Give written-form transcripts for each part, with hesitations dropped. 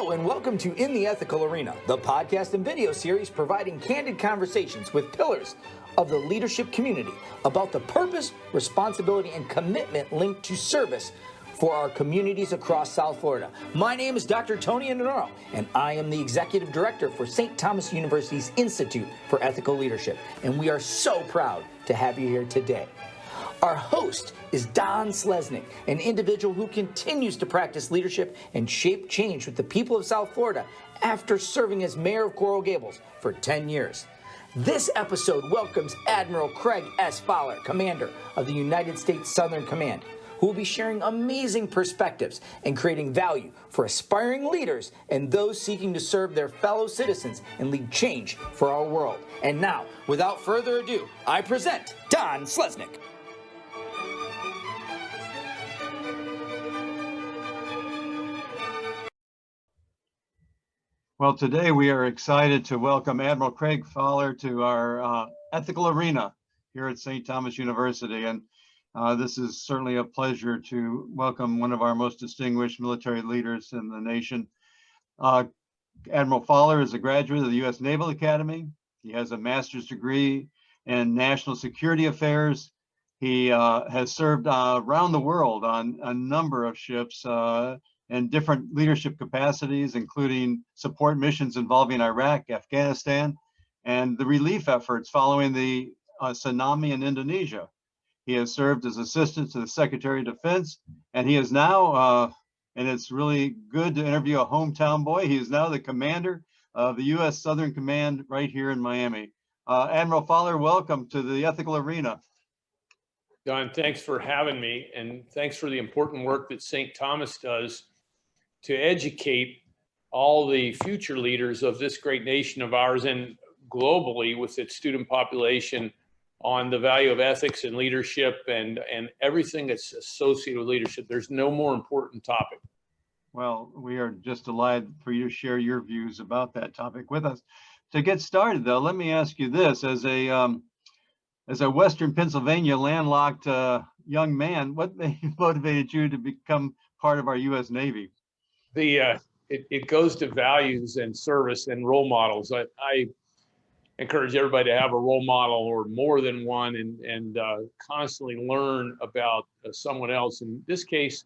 Hello and welcome to In the Ethical Arena, the podcast and video series providing candid conversations with pillars of the leadership community about the purpose, responsibility, and commitment linked to service for our communities across South Florida. My name is Dr. Tony Anonoro, and I am the Executive Director for St. Thomas University's Institute for Ethical Leadership, and we are so proud to have you here today. Our host is Don Slesnick, an individual who continues to practice leadership and shape change with the people of South Florida after serving as mayor of Coral Gables for 10 years. This episode welcomes Admiral Craig S. Faller, commander of the United States Southern Command, who will be sharing amazing perspectives and creating value for aspiring leaders and those seeking to serve their fellow citizens and lead change for our world. And now, without further ado, I present Don Slesnick. Well, today we are excited to welcome Admiral Craig Faller to our ethical arena here at St. Thomas University. And this is certainly a pleasure to welcome one of our most distinguished military leaders in the nation. Admiral Faller is a graduate of the U.S. Naval Academy. He has a master's degree in national security affairs. He has served around the world on a number of ships and different leadership capacities, including support missions involving Iraq, Afghanistan, and the relief efforts following the tsunami in Indonesia. He has served as assistant to the Secretary of Defense, and he is now, and it's really good to interview a hometown boy, he is now the commander of the U.S. Southern Command right here in Miami. Admiral Faller, welcome to the ethical arena. Don, thanks for having me, and thanks for the important work that St. Thomas does to educate all the future leaders of this great nation of ours and globally with its student population on the value of ethics and leadership and everything that's associated with leadership. There's no more important topic. Well, we are just delighted for you to share your views about that topic with us. To get started, though, let me ask you this: as a Western Pennsylvania landlocked young man, what motivated you to become part of our U.S. Navy? It goes to values and service and role models. I encourage everybody to have a role model or more than one and constantly learn about someone else. In this case,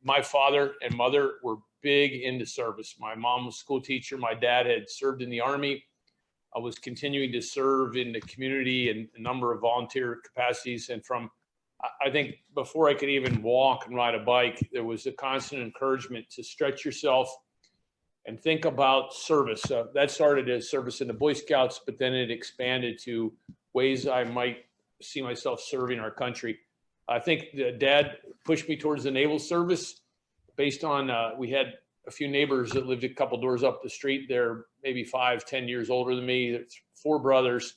my father and mother were big into service. My mom was a school teacher. My dad had served in the Army. I was continuing to serve in the community in a number of volunteer capacities. And I think before I could even walk and ride a bike, there was a constant encouragement to stretch yourself and think about service. That started as service in the Boy Scouts, but then it expanded to ways I might see myself serving our country. I think Dad pushed me towards the naval service based on, we had a few neighbors that lived a couple doors up the street. They're maybe 5-10 years older than me. There's 4 brothers,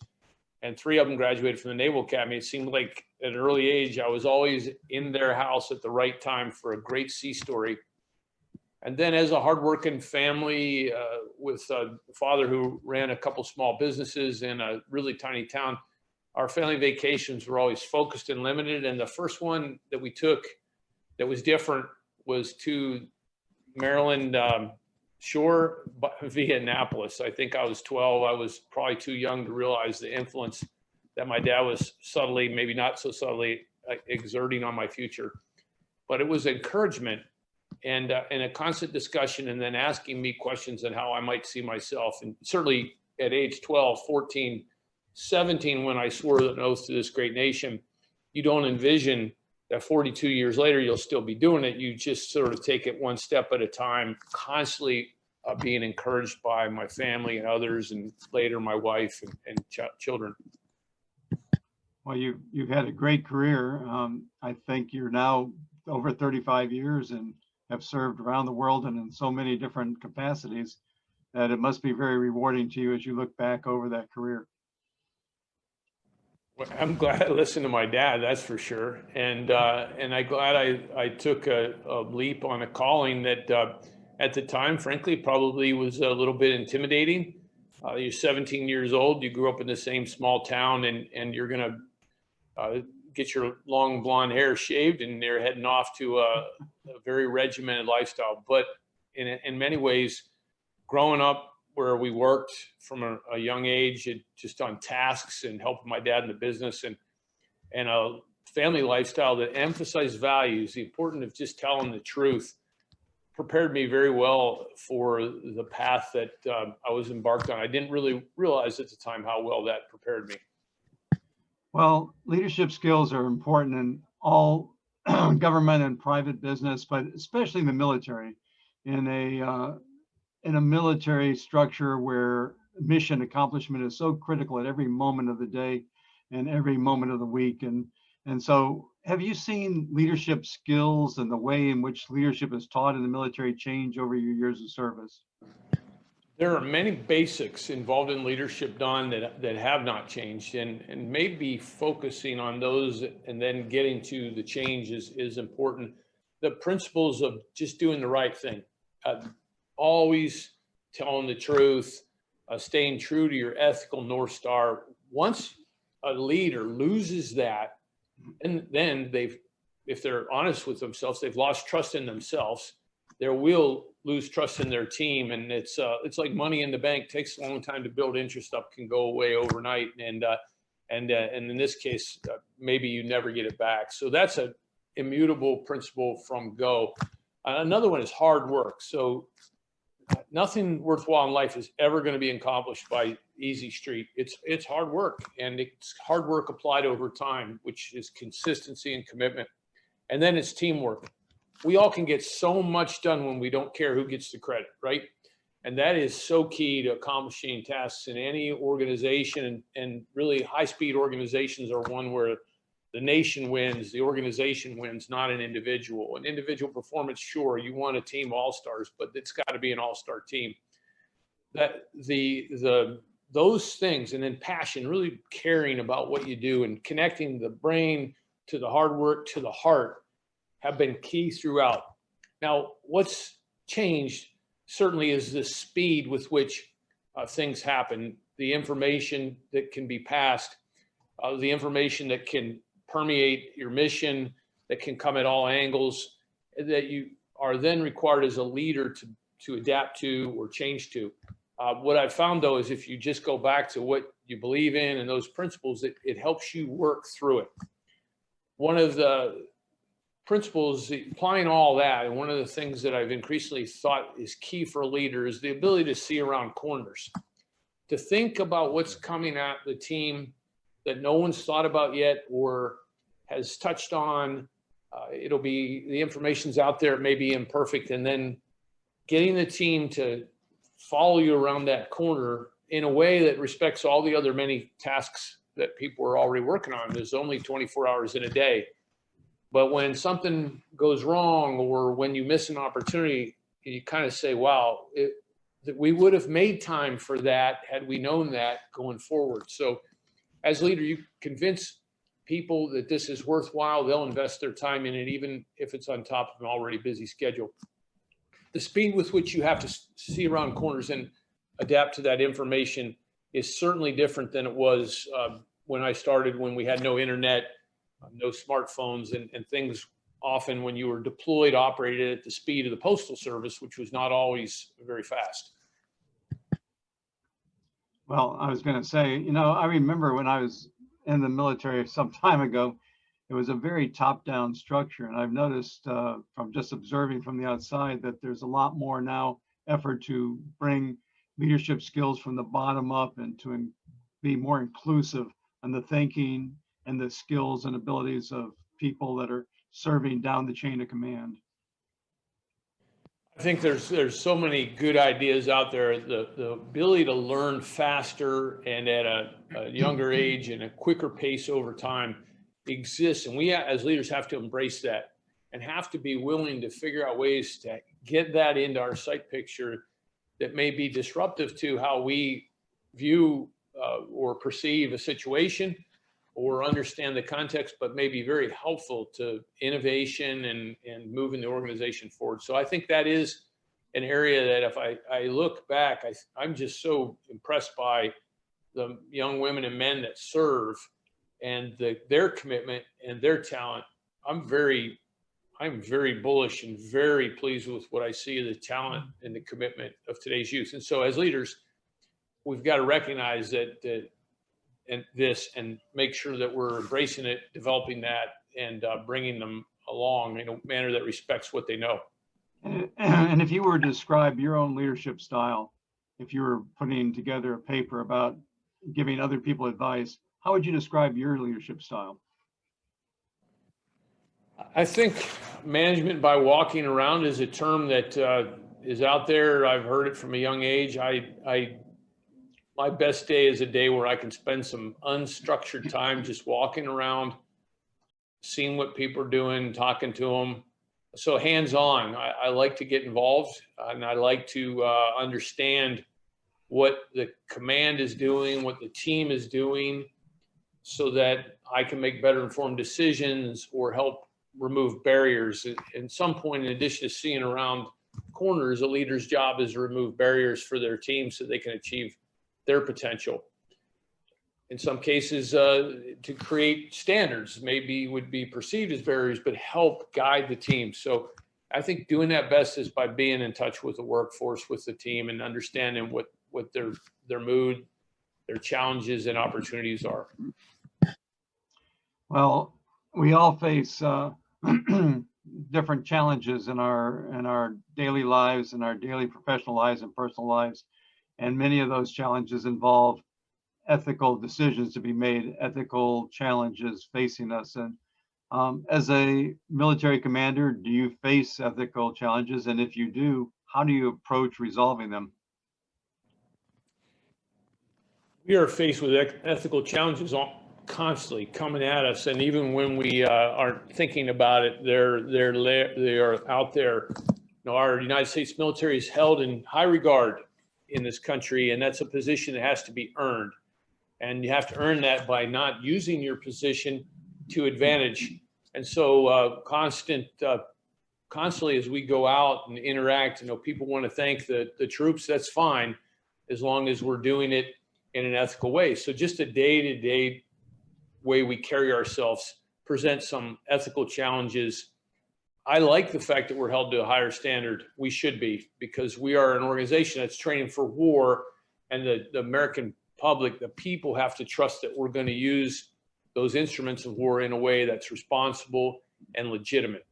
and 3 of them graduated from the Naval Academy. It seemed like at an early age, I was always in their house at the right time for a great sea story. And then as a hardworking family with a father who ran a couple small businesses in a really tiny town, our family vacations were always focused and limited. And the first one that we took that was different was to Maryland shore via Annapolis. I think I was 12. I was probably too young to realize the influence that my dad was subtly, maybe not so subtly, exerting on my future. But it was encouragement and a constant discussion, and then asking me questions on how I might see myself. And certainly at age 12, 14, 17, when I swore an oath to this great nation, you don't envision that 42 years later, you'll still be doing it. You just sort of take it one step at a time, constantly being encouraged by my family and others, and later my wife and children. Well, you've had a great career. I think you're now over 35 years and have served around the world and in so many different capacities that it must be very rewarding to you as you look back over that career. Well, I'm glad I listened to my dad, that's for sure. And I'm glad I took a leap on a calling that at the time, frankly, probably was a little bit intimidating. You're 17 years old, you grew up in the same small town, and you're going to get your long blonde hair shaved and they're heading off to a very regimented lifestyle. But in many ways, growing up where we worked from a young age, just on tasks and helping my dad in the business, and a family lifestyle that emphasized values, the importance of just telling the truth, prepared me very well for the path that I was embarked on. I didn't really realize at the time how well that prepared me. Well, leadership skills are important in all government and private business, but especially in the military. In a military structure where mission accomplishment is so critical at every moment of the day and every moment of the week. And so have you seen leadership skills and the way in which leadership is taught in the military change over your years of service? There are many basics involved in leadership, Don, that have not changed, and maybe focusing on those and then getting to the change is important. The principles of just doing the right thing, always telling the truth, staying true to your ethical North Star. Once a leader loses that, and then if they're honest with themselves, they've lost trust in themselves. They will lose trust in their team, and it's like money in the bank. Takes a long time to build. Interest up can go away overnight, and in this case, maybe you never get it back. So that's a immutable principle from go. Another one is hard work. So nothing worthwhile in life is ever going to be accomplished by easy street. It's hard work, and it's hard work applied over time, which is consistency and commitment. And then it's teamwork. We all can get so much done when we don't care who gets the credit, right? And that is so key to accomplishing tasks in any organization. And really high-speed organizations are one where the nation wins, the organization wins, not an individual. An individual performance, sure, you want a team all-stars, but it's got to be an all-star team. That those things, and then passion, really caring about what you do and connecting the brain to the hard work to the heart, have been key throughout. Now, what's changed certainly is the speed with which things happen, the information that can be passed, the information that can permeate your mission, that can come at all angles, that you are then required as a leader to adapt to or change to. What I've found, though, is if you just go back to what you believe in and those principles, it helps you work through it. One of the principles, applying all that, and one of the things that I've increasingly thought is key for a leader is the ability to see around corners, to think about what's coming at the team that no one's thought about yet or has touched on. It'll be, the information's out there, it may be imperfect, and then getting the team to follow you around that corner in a way that respects all the other many tasks that people are already working on. There's only 24 hours in a day. But when something goes wrong or when you miss an opportunity, you kind of say, wow, that we would have made time for that had we known that going forward. So as leader, you convince people that this is worthwhile, they'll invest their time in it, even if it's on top of an already busy schedule. The speed with which you have to see around corners and adapt to that information is certainly different than it was when I started, when we had no internet, no smartphones, and things often when you were deployed operated at the speed of the Postal Service, which was not always very fast. Well, I was going to say, I remember when I was in the military some time ago, it was a very top-down structure. And I've noticed from just observing from the outside that there's a lot more now effort to bring leadership skills from the bottom up and to be more inclusive in the thinking and the skills and abilities of people that are serving down the chain of command. I think there's so many good ideas out there. The ability to learn faster and at a younger age and a quicker pace over time exists. And we as leaders have to embrace that and have to be willing to figure out ways to get that into our sight picture that may be disruptive to how we view or perceive a situation or understand the context, but may be very helpful to innovation and moving the organization forward. So I think that is an area that if I look back, I'm just so impressed by the young women and men that serve and their commitment and their talent. I'm very I'm very bullish and very pleased with what I see of the talent and the commitment of today's youth. And so as leaders, we've got to recognize that and this and make sure that we're embracing it, developing that, and bringing them along in a manner that respects what they know. And if you were to describe your own leadership style, if you were putting together a paper about giving other people advice, how would you describe your leadership style? I think management by walking around is a term that is out there. I've heard it from a young age. My best day is a day where I can spend some unstructured time just walking around, seeing what people are doing, talking to them. So hands-on, I like to get involved, and I like to understand what the command is doing, what the team is doing, so that I can make better informed decisions or help remove barriers. At some point, in addition to seeing around corners, a leader's job is to remove barriers for their team so they can achieve their potential. In some cases, to create standards maybe would be perceived as barriers, but help guide the team. So I think doing that best is by being in touch with the workforce, with the team, and understanding what their mood, their challenges and opportunities are. Well, we all face different challenges in our daily lives, in our daily professional lives and personal lives. And many of those challenges involve ethical decisions to be made, ethical challenges facing us. And as a military commander, do you face ethical challenges? And if you do, how do you approach resolving them? We are faced with ethical challenges constantly coming at us, and even when we aren't thinking about it, they are out there. Our United States military is held in high regard in this country, and that's a position that has to be earned. And you have to earn that by not using your position to advantage. And so constantly as we go out and interact, people want to thank the troops, that's fine, as long as we're doing it in an ethical way. So just a day-to-day way we carry ourselves presents some ethical challenges. I like the fact that we're held to a higher standard. We should be, because we are an organization that's training for war, and the American public, the people, have to trust that we're going to use those instruments of war in a way that's responsible and legitimate.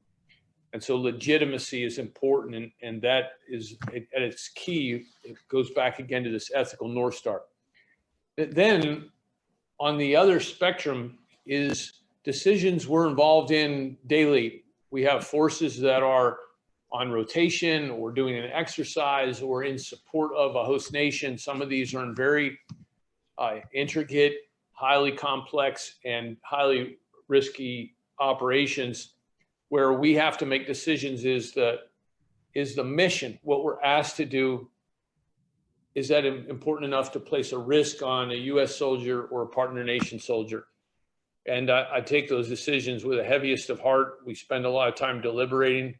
And so legitimacy is important, and that is at its key. It goes back again to this ethical North Star. Then on the other spectrum is decisions we're involved in daily. We have forces that are on rotation or doing an exercise or in support of a host nation. Some of these are in very intricate, highly complex, and highly risky operations where we have to make decisions. Is the mission, what we're asked to do, is that important enough to place a risk on a U.S. soldier or a partner nation soldier? And I take those decisions with the heaviest of heart. We spend a lot of time deliberating.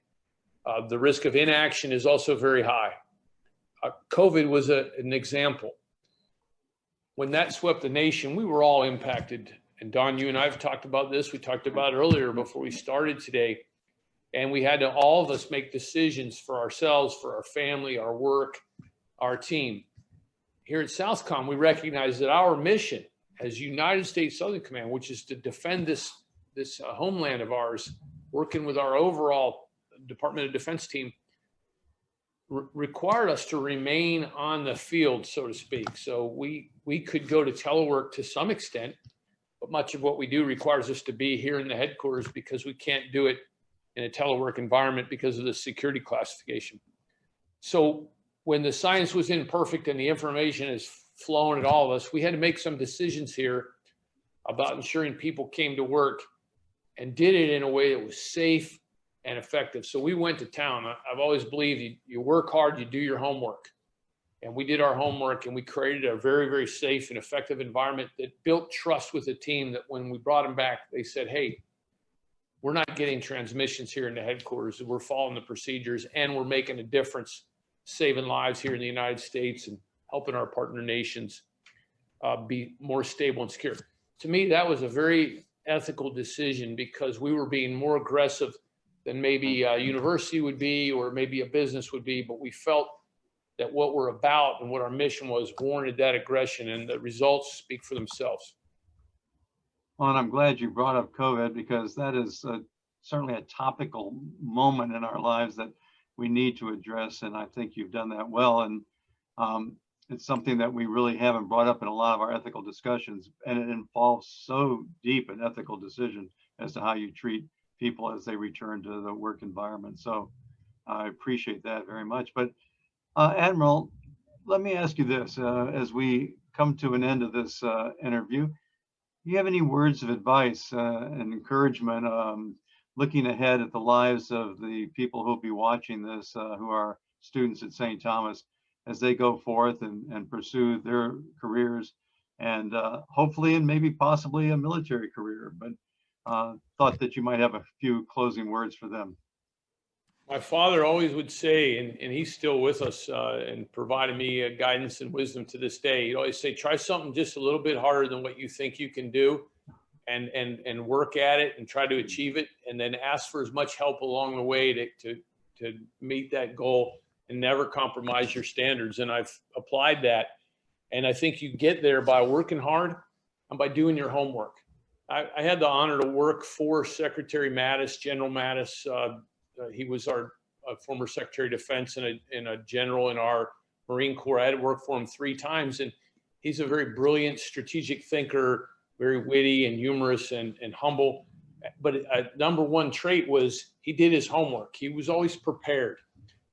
The risk of inaction is also very high. COVID was an example. When that swept the nation, we were all impacted. And Don, you and I have talked about this. We talked about it earlier before we started today. And we had to, all of us, make decisions for ourselves, for our family, our work, our team. Here at Southcom, we recognize that our mission as United States Southern Command, which is to defend this homeland of ours, working with our overall Department of Defense team, required us to remain on the field, so to speak. So we could go to telework to some extent, but much of what we do requires us to be here in the headquarters, because we can't do it in a telework environment because of the security classification. So when the science was imperfect and the information is flowing at all of us, we had to make some decisions here about ensuring people came to work and did it in a way that was safe and effective. So we went to town. I've always believed you work hard, you do your homework. And we did our homework, and we created a very, very safe and effective environment that built trust with the team, that when we brought them back, they said, hey, we're not getting transmissions here in the headquarters. We're following the procedures, and we're making a difference, saving lives here in the United States and helping our partner nations be more stable and secure. To me, that was a very ethical decision, because we were being more aggressive than maybe a university would be, or maybe a business would be, but we felt that what we're about and what our mission was warranted that aggression, and the results speak for themselves. Well, and I'm glad you brought up COVID, because that is certainly a topical moment in our lives that we need to address. And I think you've done that well. And it's something that we really haven't brought up in a lot of our ethical discussions. And it involves so deep an ethical decision as to how you treat people as they return to the work environment. So I appreciate that very much. But Admiral, let me ask you this, as we come to an end of this interview, do you have any words of advice and encouragement, looking ahead at the lives of the people who'll be watching this, who are students at St. Thomas, as they go forth and pursue their careers, and hopefully, and maybe possibly, a military career? But thought that you might have a few closing words for them. My father always would say, and he's still with us and provided me guidance and wisdom to this day. He'd always say, try something just a little bit harder than what you think you can do, and work at it and try to achieve it, and then ask for as much help along the way to meet that goal, and never compromise your standards. And I've applied that. And I think you get there by working hard and by doing your homework. I had the honor to work for Secretary Mattis, General Mattis. He was our former Secretary of Defense and a general in our Marine Corps. I had to work for him 3 times, and he's a very brilliant strategic thinker, very witty and humorous and humble. But a number one trait was he did his homework. He was always prepared.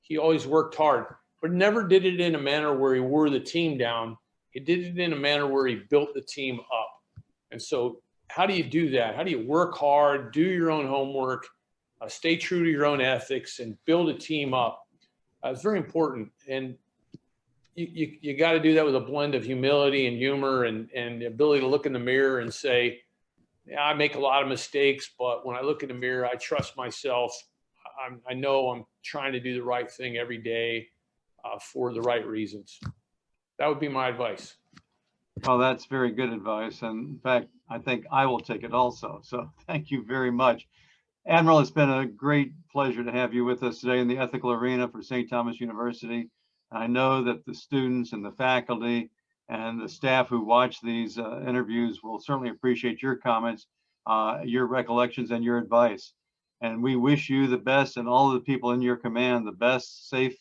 He always worked hard, but never did it in a manner where he wore the team down. He did it in a manner where he built the team up. And so how do you do that? How do you work hard, do your own homework, stay true to your own ethics, and build a team up? It's very important. And you got to do that with a blend of humility and humor and the ability to look in the mirror and say, yeah, I make a lot of mistakes, but when I look in the mirror, I trust myself. I know I'm trying to do the right thing every day for the right reasons. That would be my advice. Well, that's very good advice. And in fact, I think I will take it also. So thank you very much. Admiral, it's been a great pleasure to have you with us today in the ethical arena for St. Thomas University. I know that the students and the faculty and the staff who watch these interviews will certainly appreciate your comments, your recollections, and your advice. And we wish you the best, and all of the people in your command the best, safe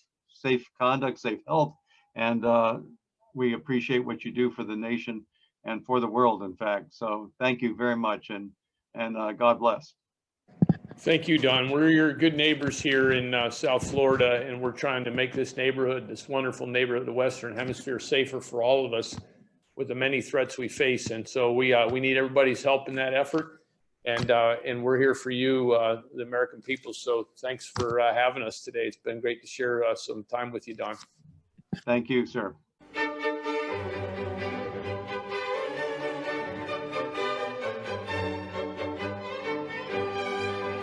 conduct, safe health. And we appreciate what you do for the nation and for the world, in fact. So thank you very much, and God bless. Thank you, Don. We're your good neighbors here in South Florida, and we're trying to make this neighborhood, this wonderful neighborhood of the Western Hemisphere, safer for all of us with the many threats we face. And so we need everybody's help in that effort. And we're here for you, the American people. So thanks for having us today. It's been great to share some time with you, Don. Thank you, sir.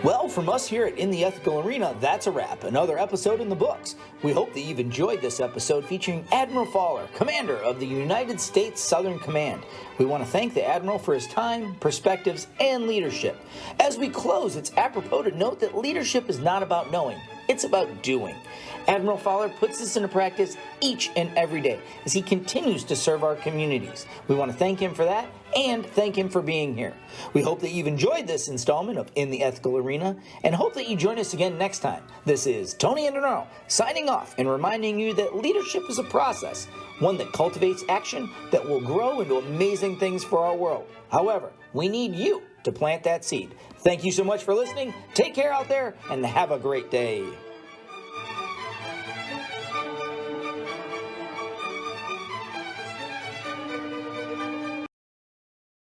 Well, from us here at In the Ethical Arena, that's a wrap. Another episode in the books. We hope that you've enjoyed this episode featuring Admiral Faller, Commander of the United States Southern Command. We want to thank the Admiral for his time, perspectives, and leadership. As we close, it's apropos to note that leadership is not about knowing, it's about doing. Admiral Faller puts this into practice each and every day as he continues to serve our communities. We want to thank him for that and thank him for being here. We hope that you've enjoyed this installment of In the Ethical Arena and hope that you join us again next time. This is Tony Andernaro signing off and reminding you that leadership is a process, one that cultivates action that will grow into amazing things for our world. However, we need you to plant that seed. Thank you so much for listening. Take care out there and have a great day.